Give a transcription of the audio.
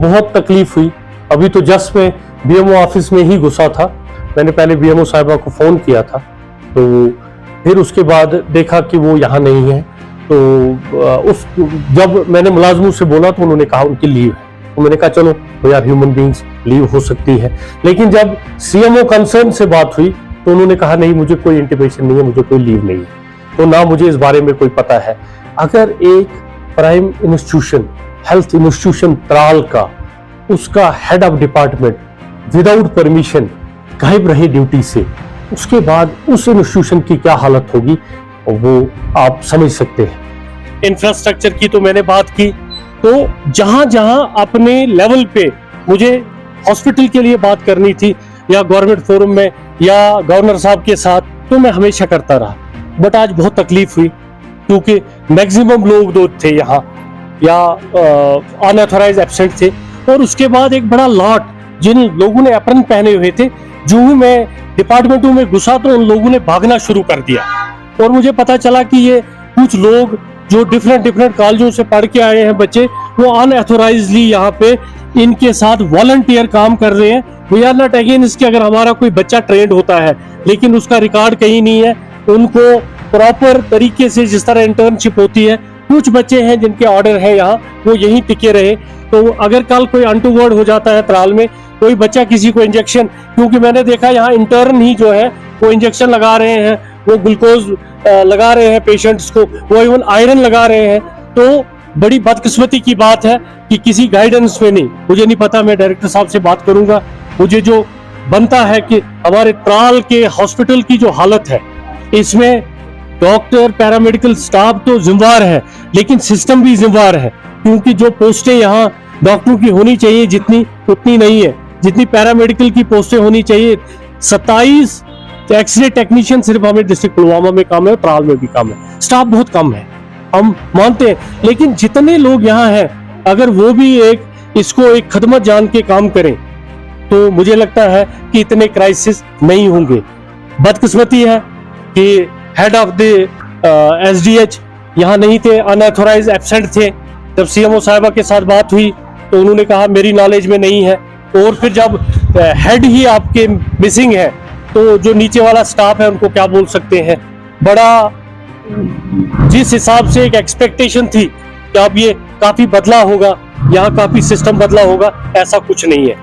बहुत तकलीफ हुई। अभी तो जस्ट मैं बीएमओ ऑफिस में ही घुसा था। मैंने पहले बीएमओ साहिबा को फोन किया था, तो फिर उसके बाद देखा कि वो यहाँ नहीं है। तो जब मैंने मुलाजमों से बोला तो उन्होंने कहा उनकी लीव है। तो मैंने कहा चलो तो यार ह्यूमन बींग्स, लीव हो सकती है। लेकिन जब सीएमओ कंसर्न से बात हुई तो उन्होंने कहा नहीं, मुझे कोई इंटीमेशन नहीं है, मुझे कोई लीव नहीं है। तो ना मुझे इस बारे में कोई पता है। अगर एक prime institution, health institution Tral का, उसका head of department without permission गायब रहे ड्यूटी से, उसके बाद उस इंस्टीट्यूशन की क्या हालत होगी वो आप समझ सकते हैं। इंफ्रास्ट्रक्चर की तो मैंने बात की। तो जहां जहां अपने लेवल पे मुझे हॉस्पिटल के लिए बात करनी थी या गवर्नमेंट फोरम में या गवर्नर साहब के साथ, तो मैं हमेशा करता रहा। बट आज बहुत तकलीफ हुई क्योंकि मैक्सिमम लोग थे यहाँ या अनऑथराइज एब्सेंट थे। और उसके बाद एक बड़ा लॉट जिन लोगों ने एप्रन पहने हुए थे, जो ही मैं डिपार्टमेंटों में घुसा तो उन लोगों ने भागना शुरू कर दिया। और मुझे पता चला कि ये कुछ लोग जो डिफरेंट कॉलेजों से पढ़ के आए हैं बच्चे, वो अनऑथराइजली यहाँ पे इनके साथ वॉलंटियर काम कर रहे हैं। वी आर नॉट अगेंस्ट कि अगर हमारा कोई बच्चा ट्रेंड होता है, लेकिन उसका रिकॉर्ड कहीं नहीं है। उनको प्रॉपर तरीके से जिस तरह इंटर्नशिप होती है, कुछ बच्चे हैं जिनके ऑर्डर है यहाँ, वो यहीं टिके रहे। तो अगर कल कोई अनटूवर्ड हो जाता है त्राल में, कोई बच्चा किसी को इंजेक्शन, क्योंकि मैंने देखा यहाँ इंटर्न ही जो है वो इंजेक्शन लगा रहे हैं, वो ग्लूकोज लगा रहे हैं पेशेंट्स को, वो इवन आयरन लगा रहे हैं। तो बड़ी बदकिस्मती की बात है कि किसी गाइडेंस में नहीं। मुझे नहीं पता, मैं डायरेक्टर साहब से बात करूंगा। मुझे जो बनता है कि हमारे त्राल के हॉस्पिटल की जो हालत है, इसमें डॉक्टर, पैरामेडिकल स्टाफ तो जिम्मेवार है, लेकिन सिस्टम भी जिम्मेवार है। क्योंकि जो पोस्टें यहाँ डॉक्टरों की होनी चाहिए जितनी, उतनी नहीं है। जितनी पैरामेडिकल की पोस्टें होनी चाहिए, 27 एक्सरे टेक्नीशियन सिर्फ हमें डिस्ट्रिक्ट पुलवामा में कम है, त्राल में भी कम है। स्टाफ बहुत कम है, हम मानते हैं। लेकिन जितने लोग यहाँ हैं, अगर वो भी इसको एक खदमत जान के काम करें, तो मुझे लगता है कि इतने क्राइसिस नहीं होंगे। बदकिस्मती है कि हेड ऑफ द एसडीएच यहाँ नहीं थे, अनऑथराइज एब्सेंट थे। जब सीएमओ साहिबा के साथ बात हुई तो उन्होंने कहा मेरी नॉलेज में नहीं है। और फिर जब हेड ही आपके मिसिंग है, तो जो नीचे वाला स्टाफ है उनको क्या बोल सकते हैं। बड़ा जिस हिसाब से एक एक्सपेक्टेशन थी कि अब ये काफी बदला होगा, यहाँ काफी सिस्टम बदला होगा, ऐसा कुछ नहीं है।